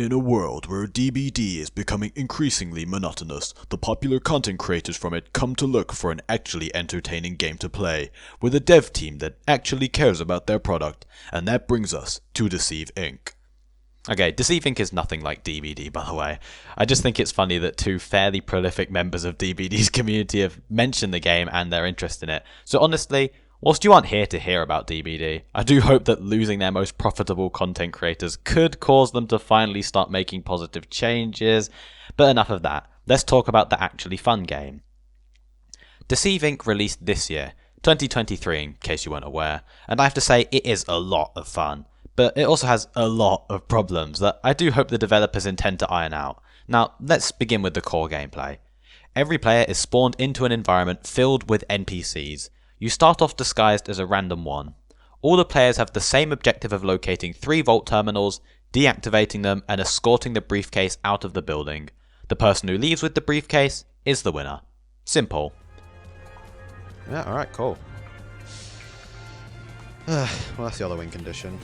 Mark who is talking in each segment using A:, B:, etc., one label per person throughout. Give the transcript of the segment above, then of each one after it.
A: In a world where DBD is becoming increasingly monotonous, the popular content creators from it come to look for an actually entertaining game to play, with a dev team that actually cares about their product, and that brings us to Deceive Inc. Okay, Deceive Inc. is nothing like DBD, by the way. I just think it's funny that two fairly prolific members of DBD's community have mentioned the game and their interest in it. So honestly, whilst you aren't here to hear about DBD, I do hope that losing their most profitable content creators could cause them to finally start making positive changes. But enough of that. Let's talk about the actually fun game. Deceive Inc. released this year, 2023 in case you weren't aware, and I have to say it is a lot of fun. But it also has a lot of problems that I do hope the developers intend to iron out. Now, let's begin with the core gameplay. Every player is spawned into an environment filled with NPCs. You start off disguised as a random one. All the players have the same objective of locating 3 vault terminals, deactivating them, and escorting the briefcase out of the building. The person who leaves with the briefcase is the winner. Simple.
B: Yeah, alright, cool. Well, that's the other win condition.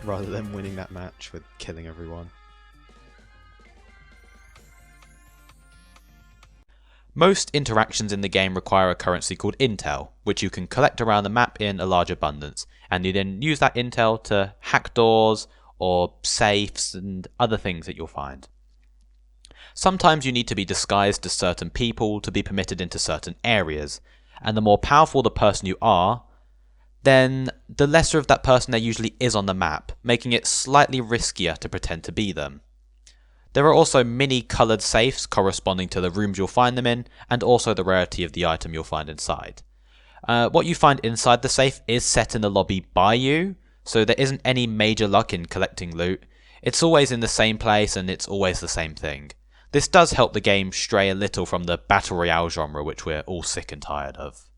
B: Rather than winning that match with killing everyone.
C: Most interactions in the game require a currency called intel, which you can collect around the map in a large abundance, and you then use that intel to hack doors or safes and other things that you'll find. Sometimes you need to be disguised as certain people to be permitted into certain areas, and the more powerful the person you are, then the lesser of that person there usually is on the map, making it slightly riskier to pretend to be them. There are also mini coloured safes corresponding to the rooms you'll find them in, and also the rarity of the item you'll find inside. What you find inside the safe is set in the lobby by you, so there isn't any major luck in collecting loot. It's always in the same place and it's always the same thing. This does help the game stray a little from the battle royale genre which we're all sick and tired of.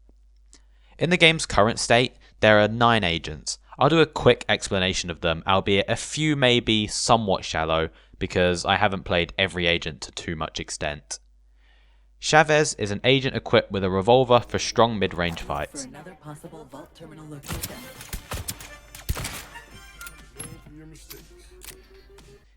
C: In the game's current state, there are 9 agents. I'll do a quick explanation of them, albeit a few may be somewhat shallow because I haven't played every agent to too much extent. Chavez is an agent equipped with a revolver for strong mid-range fights.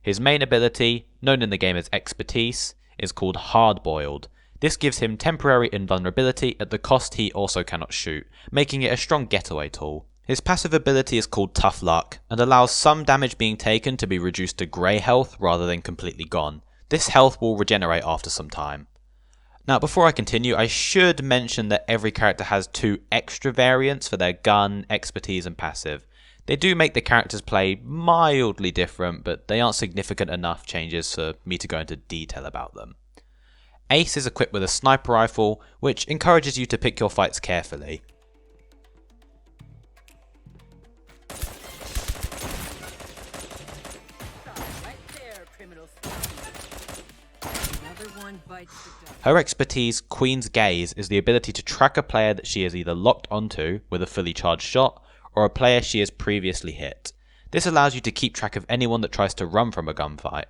C: His main ability, known in the game as Expertise, is called Hard-Boiled. This gives him temporary invulnerability at the cost he also cannot shoot, making it a strong getaway tool. His passive ability is called Tough Luck, and allows some damage being taken to be reduced to grey health rather than completely gone. This health will regenerate after some time. Now before I continue, I should mention that every character has 2 extra variants for their gun, expertise and passive. They do make the characters play mildly different, but they aren't significant enough changes for me to go into detail about them. Ace is equipped with a sniper rifle, which encourages you to pick your fights carefully. Her expertise, Queen's Gaze, is the ability to track a player that she is either locked onto with a fully charged shot, or a player she has previously hit. This allows you to keep track of anyone that tries to run from a gunfight.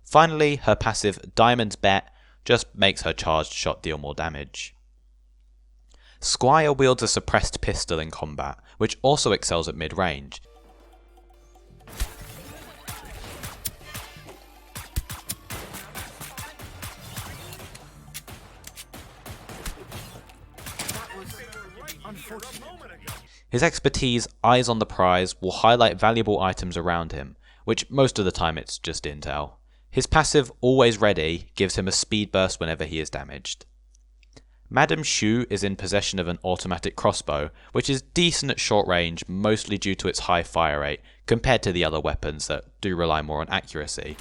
C: Finally, her passive, Diamond's Bet, just makes her charged shot deal more damage. Squire wields a suppressed pistol in combat, which also excels at mid-range. His expertise, Eyes on the Prize, will highlight valuable items around him, which most of the time it's just intel. His passive, Always Ready, gives him a speed burst whenever he is damaged. Madame Shu is in possession of an automatic crossbow, which is decent at short range, mostly due to its high fire rate, compared to the other weapons that do rely more on accuracy.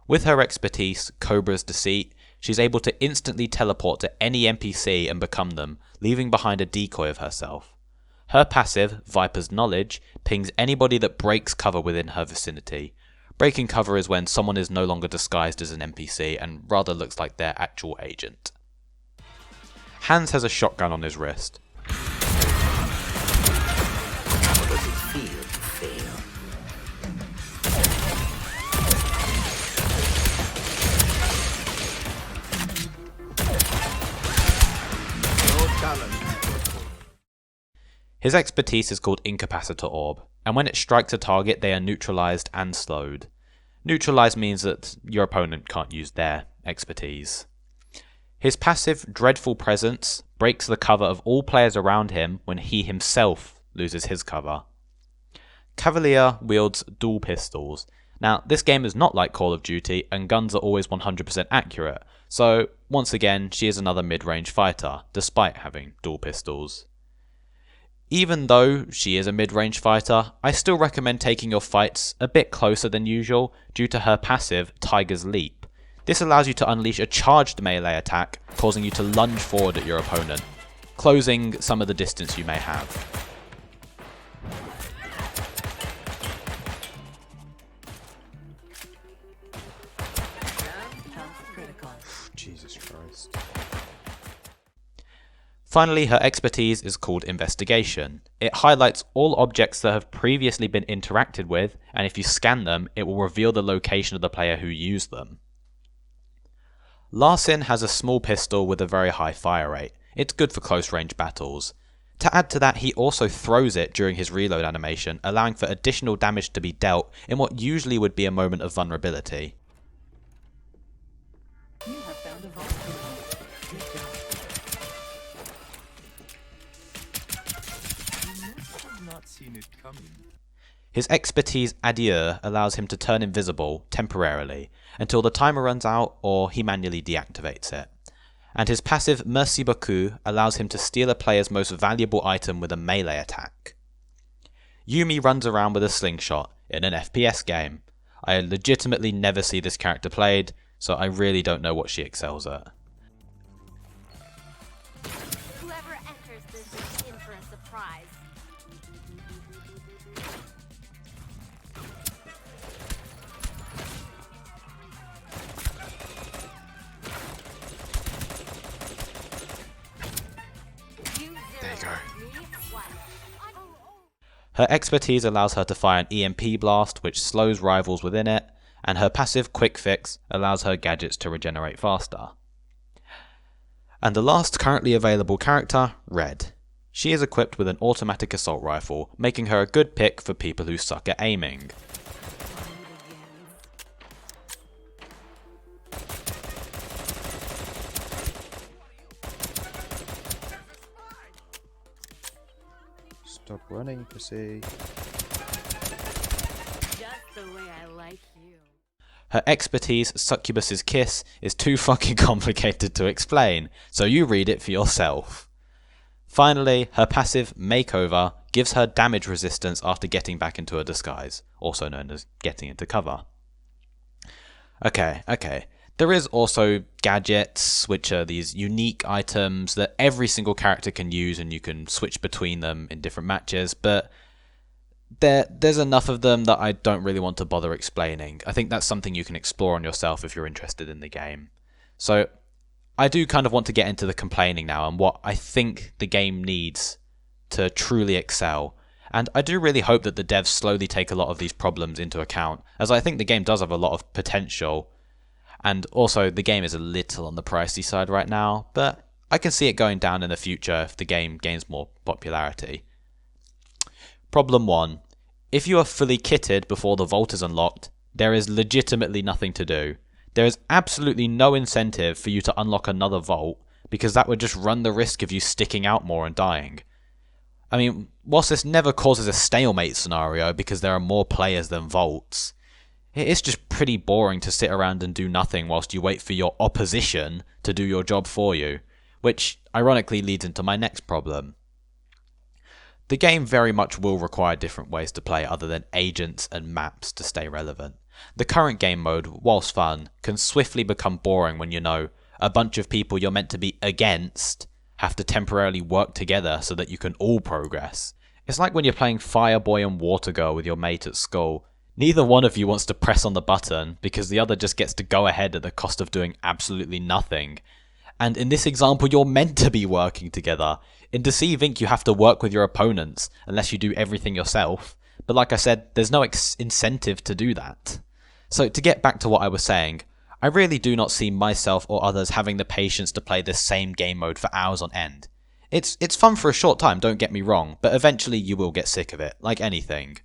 C: With her expertise, Cobra's Deceit, she's able to instantly teleport to any NPC and become them, leaving behind a decoy of herself. Her passive, Viper's Knowledge, pings anybody that breaks cover within her vicinity. Breaking cover is when someone is no longer disguised as an NPC and rather looks like their actual agent. Hans has a shotgun on his wrist. His expertise is called Incapacitor Orb, and when it strikes a target they are neutralized and slowed. Neutralized means that your opponent can't use their expertise. His passive Dreadful Presence breaks the cover of all players around him when he himself loses his cover. Cavalier wields dual pistols. Now, this game is not like Call of Duty, and guns are always 100% accurate, so once again she is another mid-range fighter, despite having dual pistols. Even though she is a mid-range fighter, I still recommend taking your fights a bit closer than usual due to her passive Tiger's Leap. This allows you to unleash a charged melee attack, causing you to lunge forward at your opponent, closing some of the distance you may have.
B: Jesus Christ.
C: Finally, her expertise is called Investigation. It highlights all objects that have previously been interacted with, and if you scan them, it will reveal the location of the player who used them. Larsin has a small pistol with a very high fire rate. It's good for close range battles. To add to that, he also throws it during his reload animation, allowing for additional damage to be dealt in what usually would be a moment of vulnerability.
D: You have found a volcano. Good job. You must have not seen it coming.
C: His expertise Adieu allows him to turn invisible, temporarily, until the timer runs out or he manually deactivates it. And his passive Merci Beaucoup allows him to steal a player's most valuable item with a melee attack. Yumi runs around with a slingshot in an FPS game. I legitimately never see this character played, so I really don't know what she excels at.
E: Whoever enters this is in for a surprise.
B: There you go.
C: Her expertise allows her to fire an EMP blast, which slows rivals within it, and her passive Quick Fix allows her gadgets to regenerate faster. And the last currently available character, Red. She is equipped with an automatic assault rifle, making her a good pick for people who suck at aiming.
B: Stop running, pussy.
E: Just the way I like you.
C: Her expertise, Succubus's Kiss, is too fucking complicated to explain, so you read it for yourself. Finally, her passive, Makeover, gives her damage resistance after getting back into a disguise, also known as getting into cover. Okay. There is also gadgets, which are these unique items that every single character can use and you can switch between them in different matches, but there's enough of them that I don't really want to bother explaining. I think that's something you can explore on yourself if you're interested in the game. So I do kind of want to get into the complaining now and what I think the game needs to truly excel. And I do really hope that the devs slowly take a lot of these problems into account, as I think the game does have a lot of potential. And also, the game is a little on the pricey side right now, but I can see it going down in the future if the game gains more popularity. Problem 1. If you are fully kitted before the vault is unlocked, there is legitimately nothing to do. There is absolutely no incentive for you to unlock another vault, because that would just run the risk of you sticking out more and dying. I mean, whilst this never causes a stalemate scenario because there are more players than vaults, it's just pretty boring to sit around and do nothing whilst you wait for your opposition to do your job for you, which ironically leads into my next problem. The game very much will require different ways to play other than agents and maps to stay relevant. The current game mode, whilst fun, can swiftly become boring when a bunch of people you're meant to be against have to temporarily work together so that you can all progress. It's like when you're playing Fireboy and Water Girl with your mate at school. Neither one of you wants to press on the button because the other just gets to go ahead at the cost of doing absolutely nothing. And in this example, you're meant to be working together. In Deceive Inc., you have to work with your opponents unless you do everything yourself. But like I said, there's no incentive to do that. So to get back to what I was saying, I really do not see myself or others having the patience to play this same game mode for hours on end. It's fun for a short time, don't get me wrong, but eventually you will get sick of it, like anything.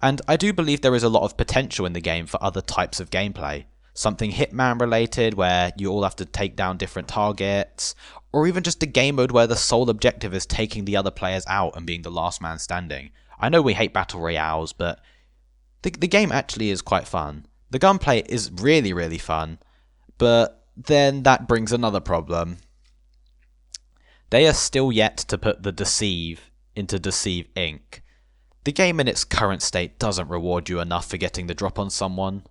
C: And I do believe there is a lot of potential in the game for other types of gameplay. Something Hitman related, where you all have to take down different targets, or even just a game mode where the sole objective is taking the other players out and being the last man standing. I know we hate battle royales, but the game actually is quite fun. The gunplay is really, really fun, but then that brings another problem. They are still yet to put the Deceive into Deceive Inc. The game in its current state doesn't reward you enough for getting the drop on someone.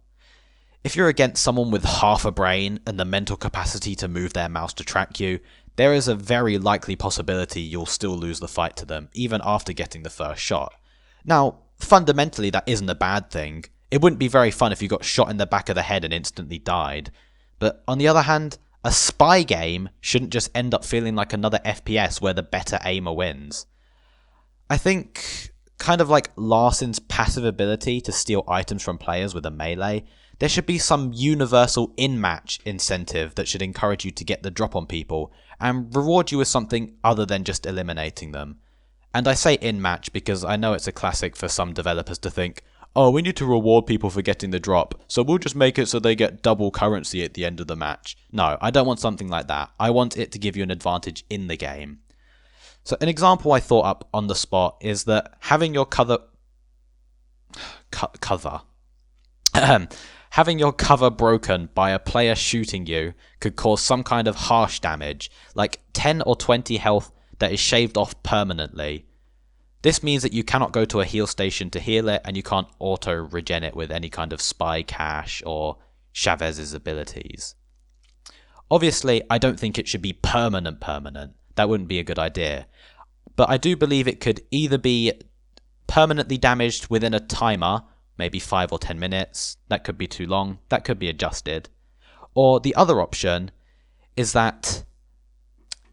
C: If you're against someone with half a brain and the mental capacity to move their mouse to track you, there is a very likely possibility you'll still lose the fight to them, even after getting the first shot. Now, fundamentally that isn't a bad thing. It wouldn't be very fun if you got shot in the back of the head and instantly died. But on the other hand, a spy game shouldn't just end up feeling like another FPS where the better aimer wins. I think, kind of like Larsen's passive ability to steal items from players with a melee, there should be some universal in-match incentive that should encourage you to get the drop on people and reward you with something other than just eliminating them. And I say in-match because I know it's a classic for some developers to think, oh, we need to reward people for getting the drop, so we'll just make it so they get double currency at the end of the match. No, I don't want something like that. I want it to give you an advantage in the game. So an example I thought up on the spot is that having your having your cover broken by a player shooting you could cause some kind of harsh damage, like 10 or 20 health that is shaved off permanently. This means that you cannot go to a heal station to heal it, and you can't auto-regen it with any kind of spy cache or Chavez's abilities. Obviously, I don't think it should be permanent. That wouldn't be a good idea. But I do believe it could either be permanently damaged within a timer, maybe 5 or 10 minutes, that could be too long, that could be adjusted. Or the other option is that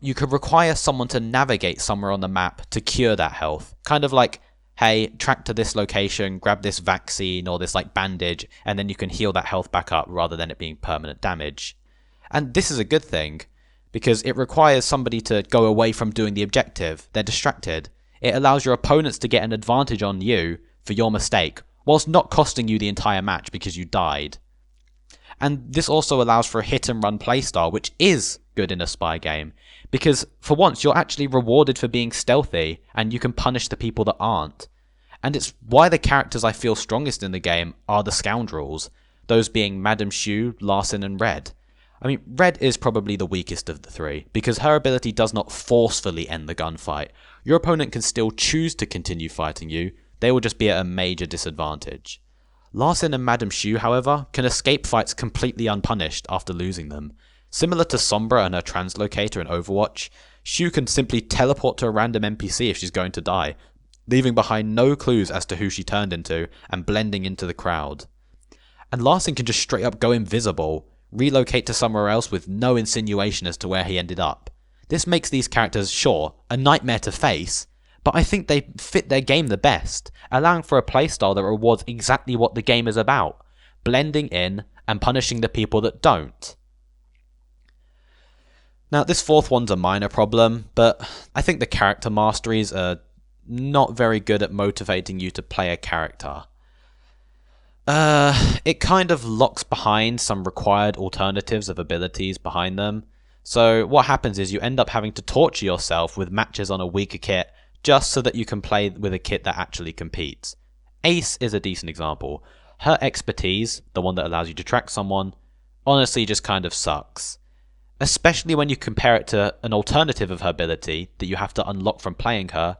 C: you could require someone to navigate somewhere on the map to cure that health. Kind of like, hey, track to this location, grab this vaccine or this like bandage, and then you can heal that health back up rather than it being permanent damage. And this is a good thing, because it requires somebody to go away from doing the objective. They're distracted. It allows your opponents to get an advantage on you for your mistake, whilst not costing you the entire match because you died. And this also allows for a hit and run playstyle, which is good in a spy game, because for once you're actually rewarded for being stealthy, and you can punish the people that aren't. And it's why the characters I feel strongest in the game are the scoundrels, those being Madame Xu, Larsen and Red. I mean, Red is probably the weakest of the three, because her ability does not forcefully end the gunfight. Your opponent can still choose to continue fighting you, they will just be at a major disadvantage. Larsen and Madame Xu, however, can escape fights completely unpunished after losing them. Similar to Sombra and her translocator in Overwatch, Xu can simply teleport to a random NPC if she's going to die, leaving behind no clues as to who she turned into and blending into the crowd. And Larsen can just straight up go invisible, relocate to somewhere else with no insinuation as to where he ended up. This makes these characters, sure, a nightmare to face, but I think they fit their game the best, allowing for a playstyle that rewards exactly what the game is about, blending in and punishing the people that don't. Now, this fourth one's a minor problem, but I think the character masteries are not very good at motivating you to play a character. It kind of locks behind some required alternatives of abilities behind them. So what happens is you end up having to torture yourself with matches on a weaker kit just so that you can play with a kit that actually competes. Ace is a decent example. Her expertise, the one that allows you to track someone, honestly just kind of sucks. Especially when you compare it to an alternative of her ability that you have to unlock from playing her,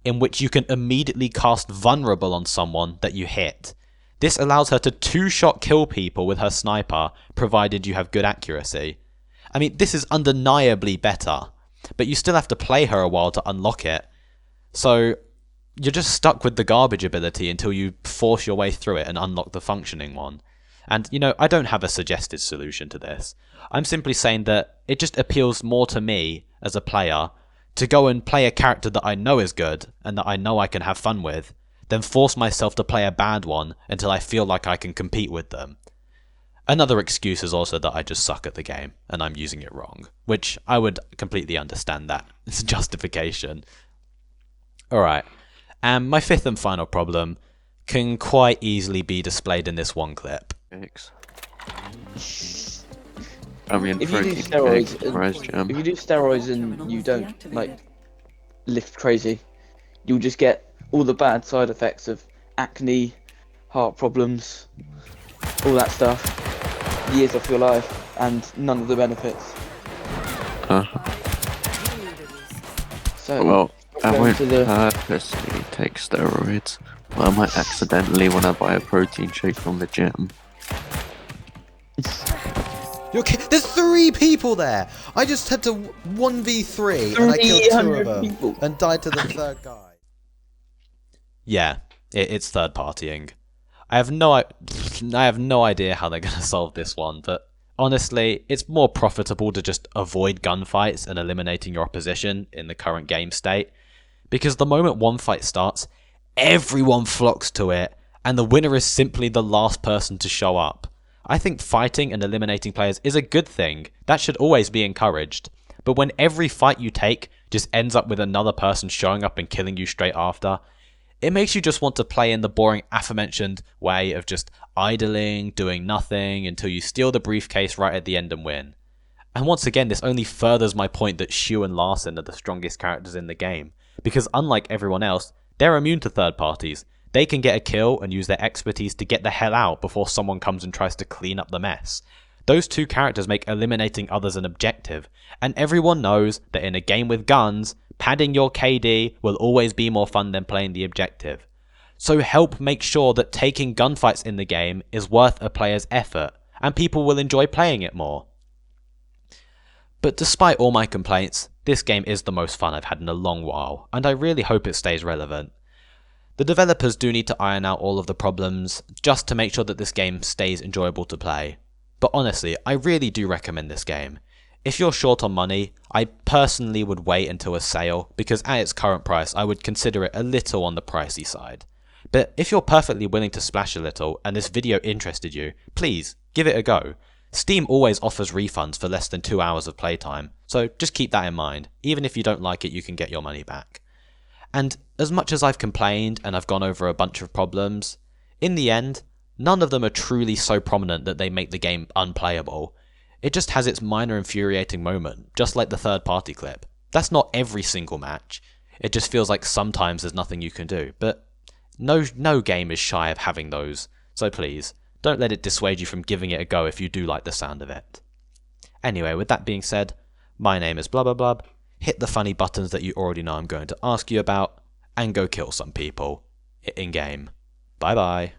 C: in which you can immediately cast Vulnerable on someone that you hit. This allows her to two-shot kill people with her sniper, provided you have good accuracy. I mean, this is undeniably better, but you still have to play her a while to unlock it. So you're just stuck with the garbage ability until you force your way through it and unlock the functioning one. And, you know, I don't have a suggested solution to this. I'm simply saying that it just appeals more to me as a player to go and play a character that I know is good and that I know I can have fun with, than force myself to play a bad one until I feel like I can compete with them. Another excuse is also that I just suck at the game and I'm using it wrong, which I would completely understand that. It's a justification. Alright, and my fifth and final problem can quite easily be displayed in this one clip.
F: Thanks. I mean,
G: If you do steroids and you don't like lift crazy, you'll just get all the bad side effects of acne, heart problems, all that stuff, years off your life, and none of the benefits. So,
F: Well, I
G: going
F: won't
G: to the-
F: purposely take steroids, but I might accidentally when I buy a protein shake from the gym.
B: There's 3 people there! I just had to 1v3 and I killed 2 of
G: 300
B: them
G: people.
B: and died to the third guy.
C: Yeah, it's third partying. I have no idea how they're going to solve this one, but honestly, it's more profitable to just avoid gunfights and eliminating your opposition in the current game state, because the moment one fight starts, everyone flocks to it, and the winner is simply the last person to show up. I think fighting and eliminating players is a good thing. That should always be encouraged. But when every fight you take just ends up with another person showing up and killing you straight after, it makes you just want to play in the boring aforementioned way of just idling, doing nothing until you steal the briefcase right at the end and win. And once again, this only furthers my point that Shu and Larson are the strongest characters in the game, because unlike everyone else, they're immune to third parties. They can get a kill and use their expertise to get the hell out before someone comes and tries to clean up the mess. Those two characters make eliminating others an objective, and everyone knows that in a game with guns, padding your KD will always be more fun than playing the objective. So help make sure that taking gunfights in the game is worth a player's effort, and people will enjoy playing it more. But despite all my complaints, this game is the most fun I've had in a long while, and I really hope it stays relevant. The developers do need to iron out all of the problems just to make sure that this game stays enjoyable to play. But honestly, I really do recommend this game. If you're short on money, I personally would wait until a sale, because at its current price I would consider it a little on the pricey side. But if you're perfectly willing to splash a little and this video interested you, please give it a go. Steam always offers refunds for less than 2 hours of playtime, so just keep that in mind. Even if you don't like it, you can get your money back. And as much as I've complained and I've gone over a bunch of problems, in the end, none of them are truly so prominent that they make the game unplayable. It just has its minor infuriating moment, just like the third party clip. That's not every single match. It just feels like sometimes there's nothing you can do, but no game is shy of having those, so please, don't let it dissuade you from giving it a go if you do like the sound of it. Anyway, with that being said, my name is blubberblub. Hit the funny buttons that you already know I'm going to ask you about, and go kill some people in game. Bye bye.